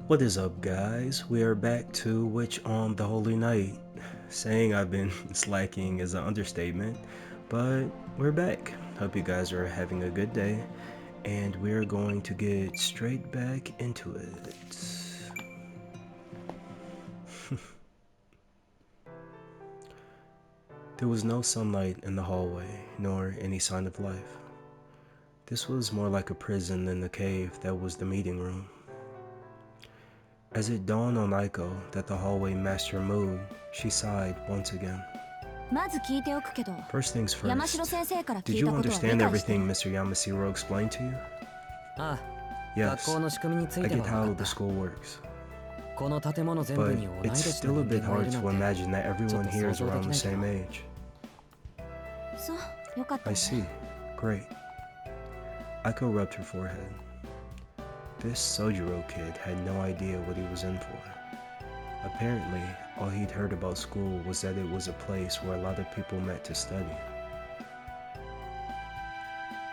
What is up, guys? We are back to Witch on the Holy Night. Saying I've been slacking is an understatement, but we're back. Hope you guys are having a good day, and we're going to get straight back into it. There was no sunlight in the hallway, nor any sign of life. This was more like a prison than the cave that was the meeting room. As it dawned on Aiko that the hallway matched her mood, she sighed once again. First things first, did you understand everything Mr. Yamashiro explained to you? Yes, I get how the school works. But it's still a bit hard to imagine that everyone here is around the same age. I see. Great. Aiko rubbed her forehead. This Sojiro kid had no idea what he was in for. Apparently, all he'd heard about school was that it was a place where a lot of people met to study.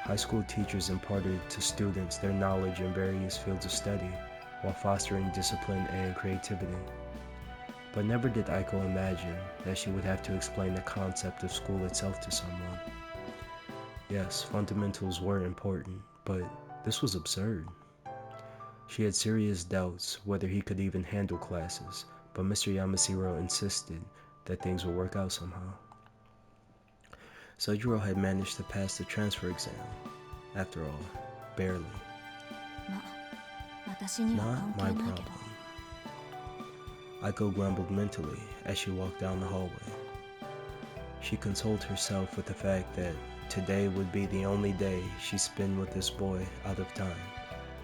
High school teachers imparted to students their knowledge in various fields of study while fostering discipline and creativity. But never did Aiko imagine that she would have to explain the concept of school itself to someone. Yes, fundamentals were important, but this was absurd. She had serious doubts whether he could even handle classes, but Mr. Yamashiro insisted that things would work out somehow. Sojiro had managed to pass the transfer exam. After all, barely. Not my problem. Aiko grumbled mentally as she walked down the hallway. She consoled herself with the fact that today would be the only day she'd spend with this boy out of time,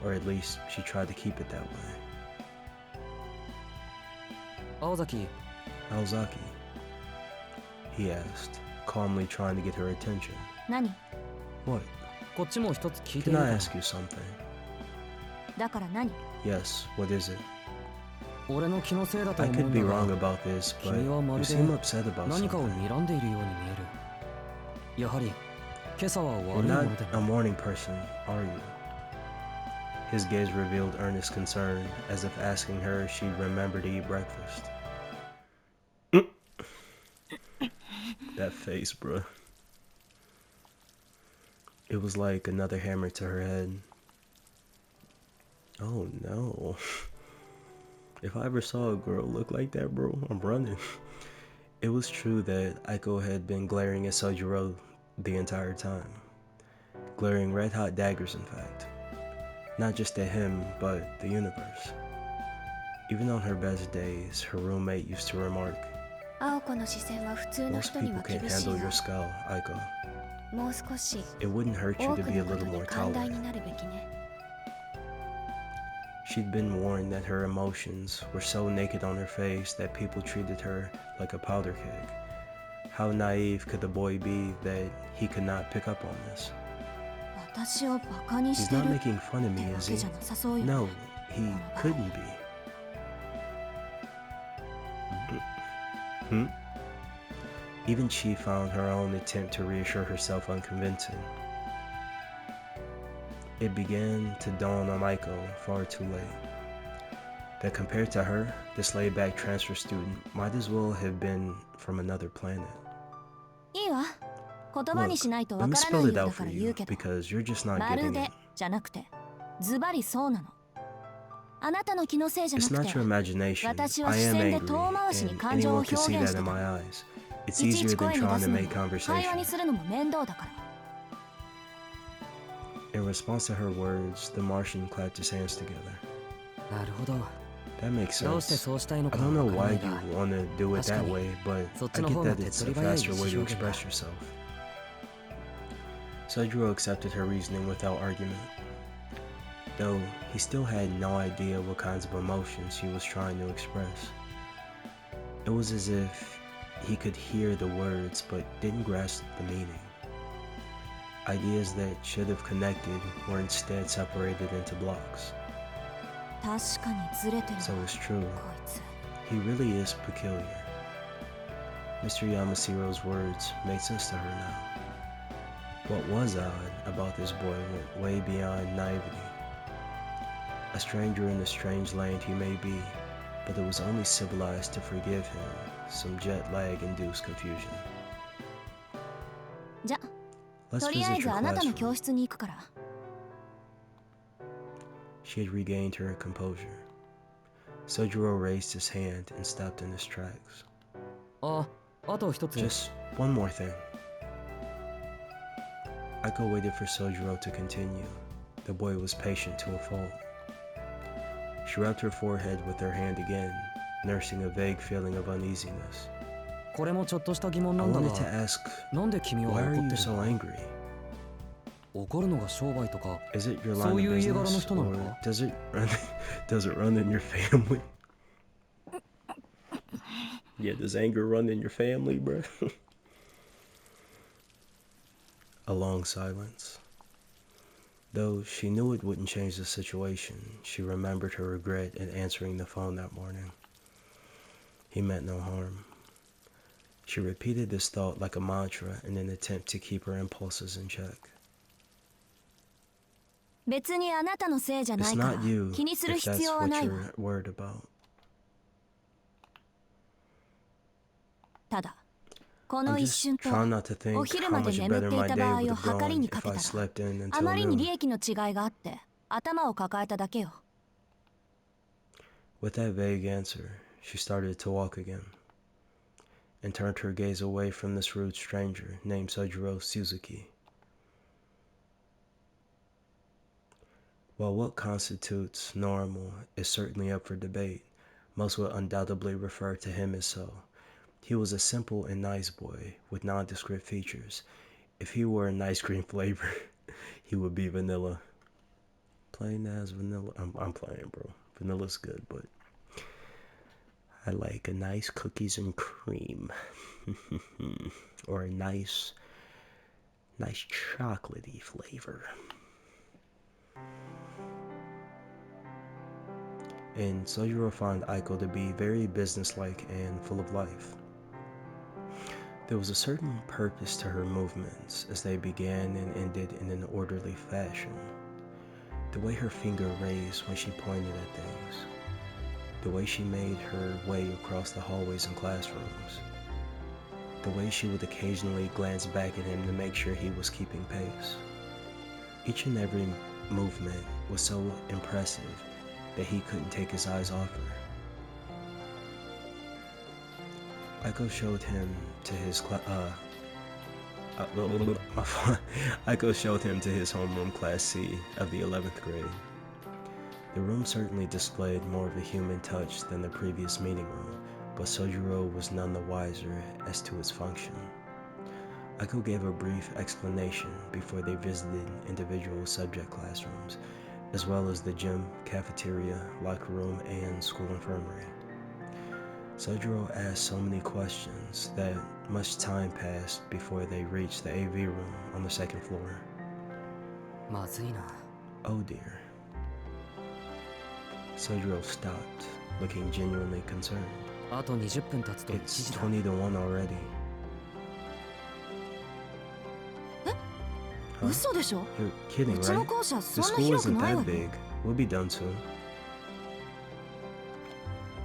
or at least she tried to keep it that way. Aozaki, he asked, calmly trying to get her attention. What? Can I ask you something? Yes, what is it? I could be wrong about this, but you seem upset about something. You're not a morning person, are you? His gaze revealed earnest concern, as if asking her if she'd remember to eat breakfast. That face, bruh. It was like another hammer to her head. Oh no. If I ever saw a girl look like that, bro, I'm running. It was true that Aiko had been glaring at Sojiro the entire time. Glaring red-hot daggers, in fact. Not just at him, but the universe. Even on her best days, her roommate used to remark, "Most people can't handle your skull, Aiko. It wouldn't hurt you to be a little more tolerant." She'd been warned that her emotions were so naked on her face that people treated her like a powder keg. How naive could the boy be that he could not pick up on this? He's not making fun of me, is he? No, he couldn't be. Even she found her own attempt to reassure herself unconvincing. It began to dawn on Aiko far too late that compared to her, this laid-back transfer student might as well have been from another planet. Look, let me spell it out for you, because you're just not getting it. It's not your imagination. I am angry, and anyone can see that in my eyes. It's easier than trying to make conversation. In response to her words, the Martian clapped his hands together. That makes sense. I don't know why you want to do it that way, but I get that it's a faster way to express yourself. Sojiro accepted her reasoning without argument, though he still had no idea what kinds of emotions she was trying to express. It was as if he could hear the words but didn't grasp the meaning. Ideas that should have connected were instead separated into blocks. So it's true. He really is peculiar. Mr. Yamashiro's words made sense to her now. What was odd about this boy went way beyond naivety. A stranger in a strange land he may be, but it was only civilized to forgive him some jet lag-induced confusion. じゃ、 Let's とりあえ visit ず your あなたの classroom. 教室に行くから。 She had regained her composure. Sojiro raised his hand and stopped in his tracks. あと一つ。 Just one more thing. Aiko waited for Sojiro to continue. The boy was patient to a fault. She rubbed her forehead with her hand again, nursing a vague feeling of uneasiness. これもちょっとした疑問な I んだ wanted to が、 ask, なんで君は why 怒 are って you る so の？ angry? 怒るのが商売とか、 Is it your そ line う of いう家柄の business, 人なの or か？ does it run in your family? Yeah, does anger run in your family, bro? A long silence. Though she knew it wouldn't change the situation, she remembered her regret in answering the phone that morning. He meant no harm. She repeated this thought like a mantra in an attempt to keep her impulses in check. 別にあなたのせいじゃな It's いから not you 気にする if 必 that's 要は what ないわ。 you're worried about. ただ、こ I'm の一 just 瞬と trying not to think お昼 how まで much 眠っ better てい my た day 場合 would を have 測り gone にか if け I たら、 slept in あ until まりに noon. 利益の違いがあって頭を抱えただけよ。 With that vague answer, she started to walk again and turned her gaze away from this rude stranger named Sojiro Suzuki. While what constitutes normal is certainly up for debate, most would undoubtedly refer to him as so. He was a simple and nice boy with nondescript features. If he were an ice cream flavor, he would be vanilla. Plain as vanilla. I'm playing, bro. Vanilla's good, but I like a nice cookies and cream. Or a nice chocolatey flavor. And Sojiro found Aiko to be very businesslike and full of life. There was a certain purpose to her movements as they began and ended in an orderly fashion. The way her finger raised when she pointed at things. The way she made her way across the hallways and classrooms. The way she would occasionally glance back at him to make sure he was keeping pace. Each and every movement was so impressive that he couldn't take his eyes off her. Aiko showed him to his Aiko showed him to his homeroom class C of the 11th grade. The room certainly displayed more of a human touch than the previous meeting room, but Sojiro was none the wiser as to its function. Aiko gave a brief explanation before they visited individual subject classrooms, as well as the gym, cafeteria, locker room, and school infirmary. Sojiro asked so many questions that much time passed before they reached the AV room on the second floor. まずいな。 Oh dear. Sojiro stopped, looking genuinely concerned. あと20分経つと1 It's 時だ。 20 to 1 already. Huh? 嘘でしょ。 You're kidding, うちの right? 校舎そ The んな school 広く isn't ないわ that よ。 big. We'll be done soon.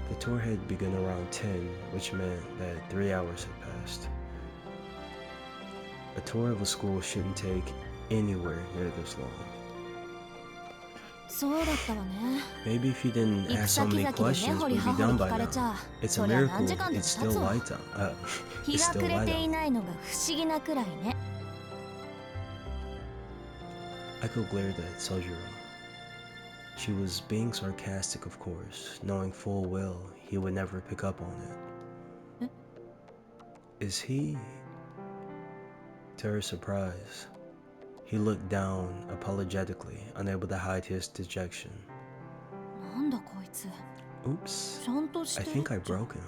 The tour had begun around 10, which meant that 3 hours had passed. A tour of a school shouldn't take anywhere near this long. そうだったわね。 Maybe if you didn't 行く ask so 先 many 々で根 questions, 掘り we'd 葉 be 掘り done 聞 by かれ now. ちゃ It's a そりゃ miracle 何時間でも it's 経 still つわ。 light out. 日 It's が still 暮れ light てい out. ないのが不思議なくらいね。 Aiko glared at Sojiro. She was being sarcastic, of course, knowing full well he would never pick up on it. Is he? To her surprise, he looked down apologetically, unable to hide his dejection. なんだこいつ。 Oops, ちゃんとし I てる think I broke him.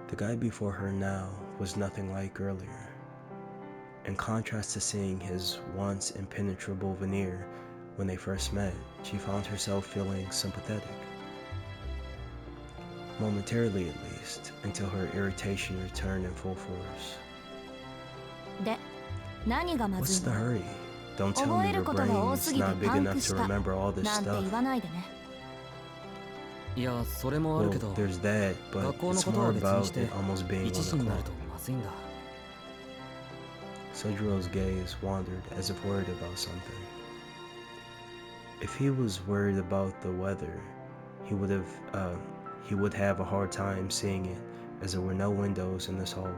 The guy before her now was nothing like earlier. In contrast to seeing his once impenetrable veneer when they first met, she found herself feeling sympathetic. Momentarily at least, until her irritation returned in full force. で、何がまず What's い the の？ hurry? Don't tell 覚 me え your ることが多 brain's すぎて not big パン enough クし to た remember all this なんて stuff. 言わないでね。いやそれもある Well, けど there's that, but 学校の it's こと more は別に about して it almost being 1 on 時 the にな clock. るとまずいんだ。 Sojiro's gaze wandered as if worried about something. If he was worried about the weather, he would have a hard time seeing it, as there were no windows in this hallway.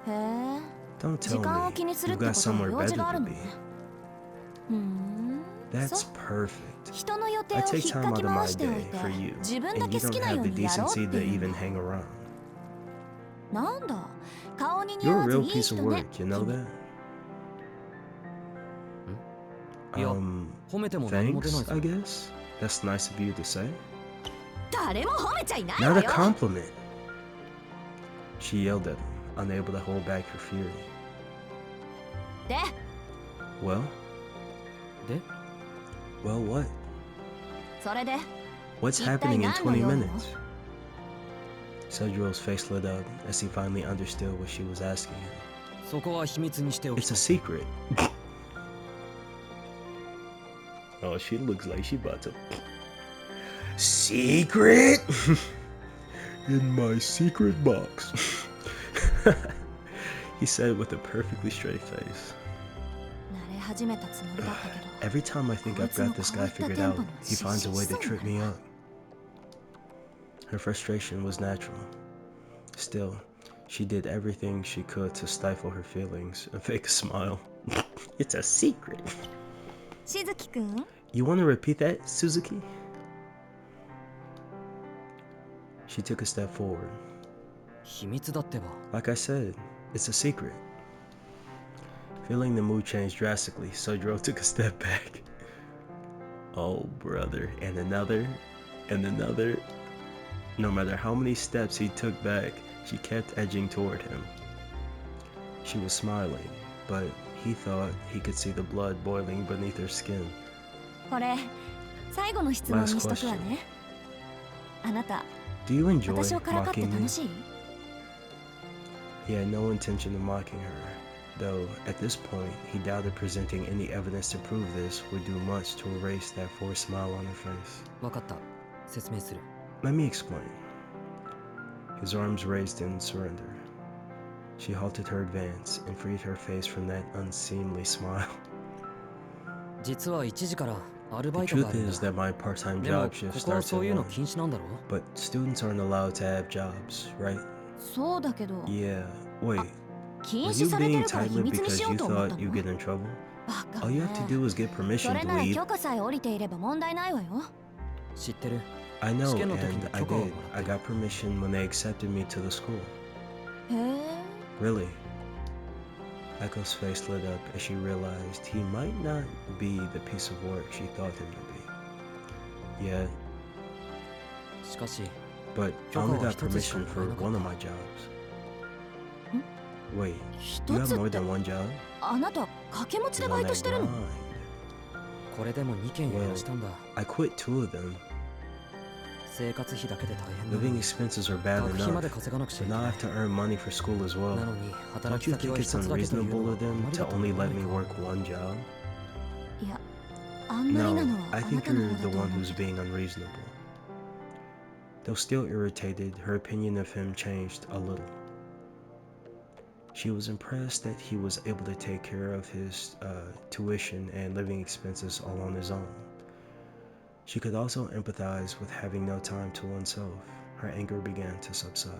へえ、 Don't 時 tell 間を me 気にする you've って got ことは somewhere 用事 better がある to の be. ね。ふーん。そ That's perfect. 人の予定 I を take 引っ time か out き of my 回しておい day て for you, 自分 and だ you け好 don't きなよ have う the にやろう decency って to いう even の。 hang around. なんだ、顔に似 You're 合 a わず real いい piece 人 of ね work, you know 君。 that? いや褒めても何も出ない Thanks, ぞ I guess. That's nice of you to say. 誰も褒めちゃいない Not わ a よ。 compliment. She yelled at him, unable to hold back her fury. で、 Well, で well, what? それで What's 一体 happening in 何の 20用なの？ minutes? Sojiro's face lit up as he finally understood what she was asking him. そこは秘密にしておき It's た a い。 secret. Oh, she looks like she about to. Secret? In my secret box. He said with a perfectly straight face. 慣れ始めたつもりだったけど。 Every time I think I've got this guy figured out, he finds a way to trip me up. Her frustration was natural. Still, she did everything she could to stifle her feelings and fake a smile. It's a secret. しずきくん、 You want to repeat that, Suzuki? She took a step forward. 秘密だってば。 Like I said, it's a secret. Feeling the mood change drastically, Sojiro took a step back. Oh, brother, and another, and another. No matter how many steps he took back, she kept edging toward him. She was smiling, but he thought he could see the blood boiling beneath her skin. これ最後の質問にしとくわね。あなた、 Do you enjoy 私をからかって mocking me? 楽しい？ He had no intention of mocking her, though at this point he doubted presenting any evidence to prove this would do much to erase that forced smile on her face. わかった。説明する。 Let me explain. His arms raised in surrender. She halted her advance and freed her face from that unseemly smile. 実は1時からアル The バイトがあ truth るん is だ。 that my part-time でも job こ shift こは starts そう at いうの 1, 禁止なんだろ？ but students aren't allowed to have jobs, right? そうだけど、 Yeah. Wait, 禁 were 止 you されて being るから秘 tight-lipped 密に because しよう you と思った thought you'd の？ get in trouble? バカ All you ね have to do is get そ permission れ to なら leave. 許可さえ下りていれば問題ないわよ。知ってる。 I know, 試験の時に and I 許可をも did. ら I った。 got permission when they accepted me to the school. へえ、 Really? Echo's face lit up as she realized he might not be the piece of work she thought him to be. Yeah, しかし but I 許可 only は got 一つしか permission もら for えなか one っ of た。 my jobs. ん？ Wait, 一 you have つっ more て than one job? あなた掛け持ちで He's バ on イト that してるの？ grind. これでも2件減らしたんだ。 I quit 2 of them. 生活費だけで大変だ。 Living expenses are bad 学費ま enough, で稼がなくちゃ but いけ now な I い。 have to earn money for school as な well. のに Don't 働き you 先 think は it's 一つだけという unreasonable のは of あ them まり to だと only 思わ let ない me か？ work one job? いや、あんまりな No, のは I あな think たの you're 方だ the と one 思う who's けど。 being unreasonable. Though still irritated, her opinion of him changed a little. She was impressed that he was able to take care of his tuition and living expenses all on his own. She could also empathize with having no time to oneself. Her anger began to subside.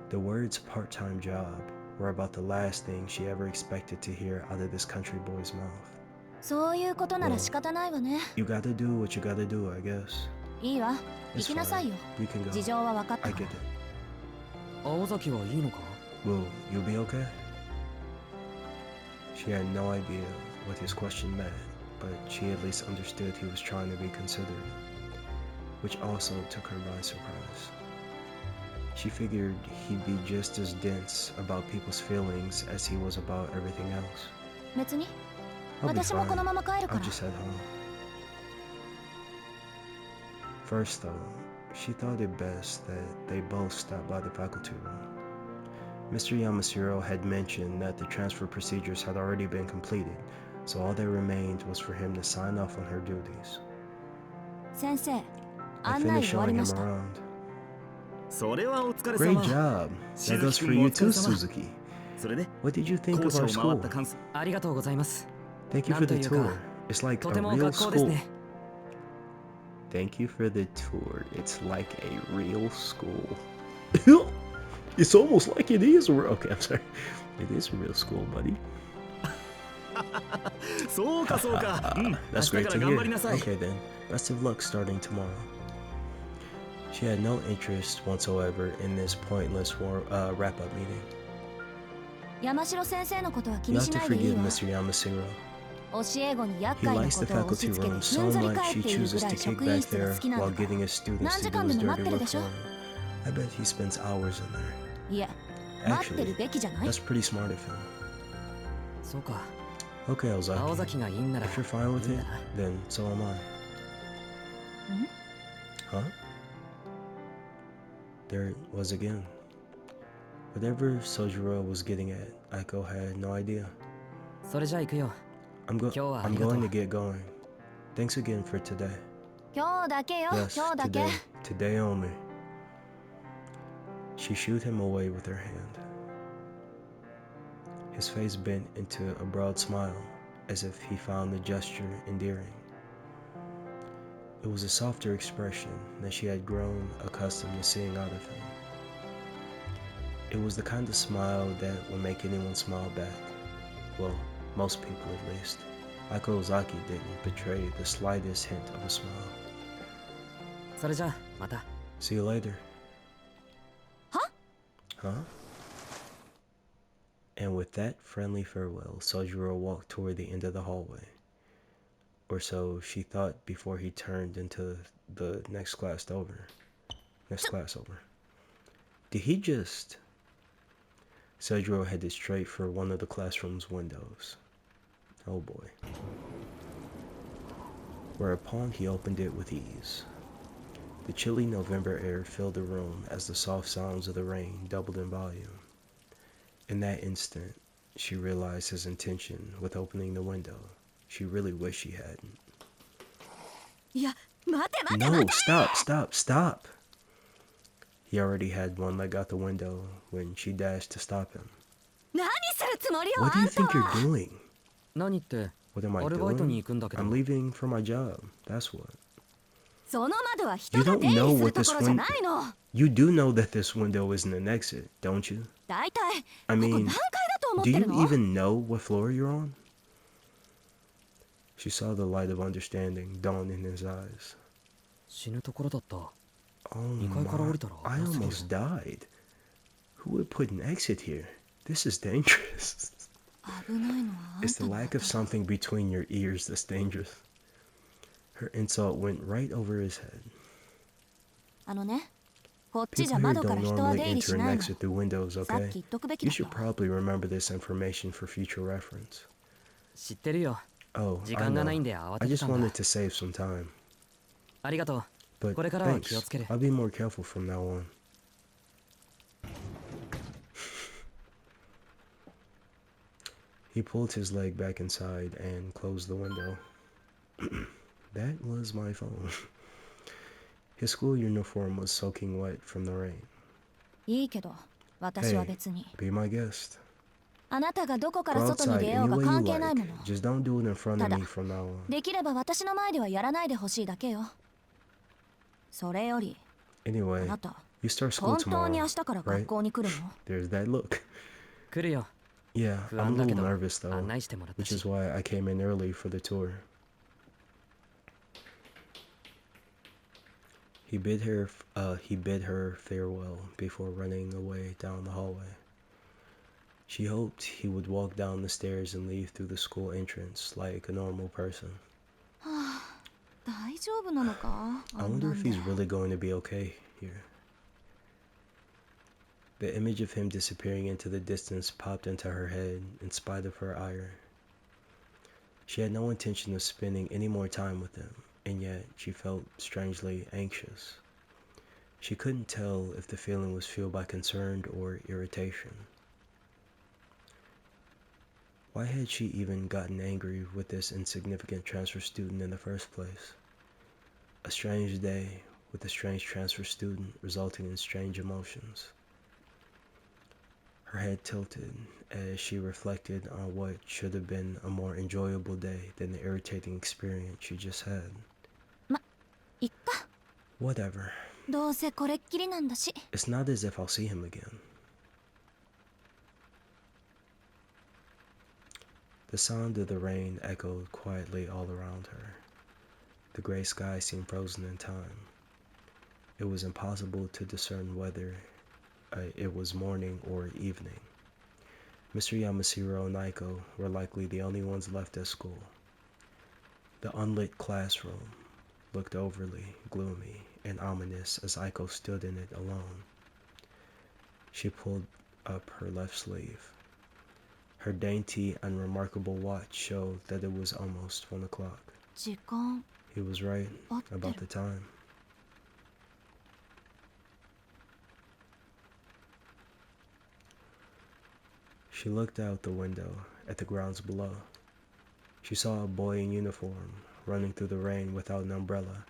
The words part-time job were about the last thing she ever expected to hear out of this country boy's mouth. そういうことなら仕方ないわね。 You gotta do what you gotta do, I guess. いいわ、行 It's きなさいよ。 fine. You can 事 go. 情は分かった I か get ら it.。青崎はいいのか？ Will you be okay? She had no idea what his question meant, but she at least understood he was trying to be considerate, which also took her by surprise. She figured he'd be just as dense about people's feelings as he was about everything else. 別に I'll be 私もこの fine. まま帰るか I'll ら。 just head home. First, though, she thought it best that they both stop by the faculty room. Mr. Yamashiro had mentioned that the transfer procedures had already been completed, so all that remained was for him to sign off on her duties. 先生、 I 案内 finished 終わり showing ま him した。 around. それはお疲れ Great 様。 job! That goes for 君も you お疲れ too, 様。 Suzuki. それで What did you think 校 of 舎 our を回 school? った感想。ありがとうございます。 Thank you for the なんというか、 tour. It's like と a ても real 学校です school. ね。 Thank you for the tour. It's like a real school. It's almost like it is a real... Okay, I'm sorry. It is a real school, buddy. そうかそうか。うん。明 That's 日 great から to 頑張りな hear. さい。 Okay then. Best of luck starting tomorrow. She had no interest whatsoever in this pointless wrap-up meeting. 山城先生のことは気 You に have し to ないでいい forgive わ。 Mr. Yamasiro. 教え子に厄 He 介な likes こ the とを押 faculty し付け room て so ふんぞり much 返っ he ている chooses ぐら to い kick 職員 back 室が there 好きなんだ while から。 getting his students 何 to 時 do 間で his も待 dirty ってるで work しょ for him. I bet he spends hours in there. いえ、待ってる Actually, べきじゃない that's pretty smart of him. そうか。 Okay, 青 Ozaki. 崎がいいんなら If you're fine い with いん it, だな。 then so am I. Huh? There it was again. Whatever Sojiro was getting at, Aiko had no idea. それじゃあ行くよ。 I'm 今日はあ I'm りがとう。 going to get going. Thanks again for today. 今日だけよ、 Yes, 今日だけ。 today only. She shooed him away with her hand. His face bent into a broad smile, as if he found the gesture endearing. It was a softer expression that she had grown accustomed to seeing out of him. It was the kind of smile that would make anyone smile back. Well, most people at least. Aiko Ozaki didn't betray the slightest hint of a smile. それじゃあまた。 See you later. Huh? And with that friendly farewell, Sojiro walked toward the end of the hallway. Or so she thought before he turned into the next class over. Did he just... Sojiro headed straight for one of the classroom's windows. Oh boy. Whereupon he opened it with ease. The chilly November air filled the room as the soft sounds of the rain doubled in volume. In that instant, she realized his intention with opening the window. She really wished she hadn't. いや、待て待て No, 待て。 stop. He already had one leg out the window when she dashed to stop him. 何するつもりよ、 What do あ you んた think you're は。 doing? 何って What am I アルバイトに doing? 行くんだけど。 I'm leaving for my job. That's what. その窓は人 You が don't 出入 know りする what と this ころじゃ window... ないの。 You do know that this window isn't an exit, don't you? 大体、 I ここ mean, 何階だと思っ do てる you の？ even know what floor you're on? She saw the light of understanding dawn in his eyes. 死ぬところだった。 Oh 2階から降 my, りたら I 危なすぎる。 almost died. Who would put an exit here? This is dangerous. 危ないのはあん It's た the の lack of something between your ears that's dangerous. Her insult went right over his head. あのね、こっちじゃ People here 窓から don't 人は normally 出入り enter し and ないの。 exit through windows, さっ okay? き言っとくべき You だった should わ。 probably remember this information for future reference. 知ってるよ。 Oh, 時 I 間が know. ないんで慌 I てて just たんだ。 wanted to save some time. ありがとう。 But これからは thanks. 気をつける。 I'll be more careful from now on. He pulled his leg back inside and closed the window. That was my phone. His school uniform was soaking wet from the rain. いいけど、私は Hey, 別に。 be my guest. あなたがどこから Go 外に outside 出よう any が way you 関係ない like. もの。 Just don't do it in front of ただ、 me from now on. できれば私の前ではやらないでほしいだけよ。それより、あ Anyway, なた、 you start school 本当に明 tomorrow, 日から right? 学校に来るの？ There's that look. 来るよ。 Yeah, 不 I'm 安 a だけ little ど nervous though, 案内してもらった which し。 is why I came in early for the tour. He bid her farewell before running away down the hallway. She hoped he would walk down the stairs and leave through the school entrance like a normal person. 大丈夫なのか？ I あん wonder なん if で he's really going to be okay here. The image of him disappearing into the distance popped into her head in spite of her ire. She had no intention of spending any more time with him, and yet she felt strangely anxious. She couldn't tell if the feeling was fueled by concern or irritation. Why had she even gotten angry with this insignificant transfer student in the first place? A strange day with a strange transfer student resulting in strange emotions. Her head tilted as she reflected on what should have been a more enjoyable day than the irritating experience she just had. いっか。 Whatever. どうせこれっきりなんだし。 It's not as if I'll see him again. The sound of the rain echoed quietly all around her. The gray sky seemed frozen in time. It was impossible to discern whether it was morning or evening. Mr. Yamashiro and Aiko were likely the only ones left at school. The unlit classroom looked overly gloomy and ominous as Aiko stood in it alone. She pulled up her left sleeve. Her dainty, unremarkable watch showed that it was almost 1 o'clock. 時間 He was right 合ってる about the time. She looked out the window at the grounds below. She saw a boy in uniform running through the rain without an umbrella,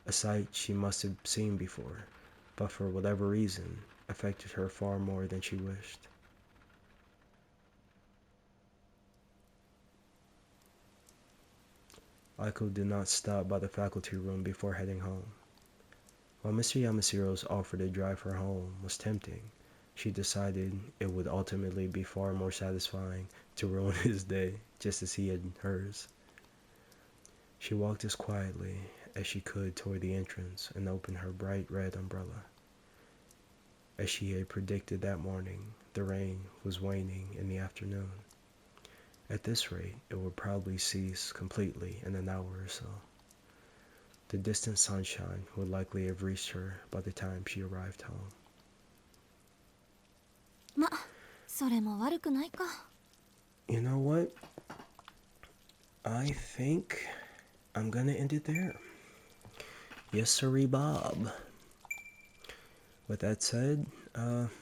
a sight she must have seen before, but for whatever reason affected her far more than she wished. Aiko did not stop by the faculty room before heading home. While Mr. Yamashiro's offer to drive her home was tempting, she decided it would ultimately be far more satisfying to ruin his day just as he had hers. She walked as quietly as she could toward the entrance and opened her bright red umbrella. As she had predicted that morning, the rain was waning in the afternoon. At this rate, it would probably cease completely in an hour or so. The distant sunshine would likely have reached her by the time she arrived home. ま、それも悪くないか。 You know what? I think I'm gonna end it there. Yes, sirree, Bob. With that said,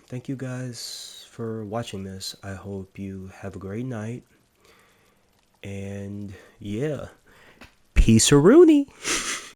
thank you guys for watching this. I hope you have a great night. And yeah, peace-a-rooney.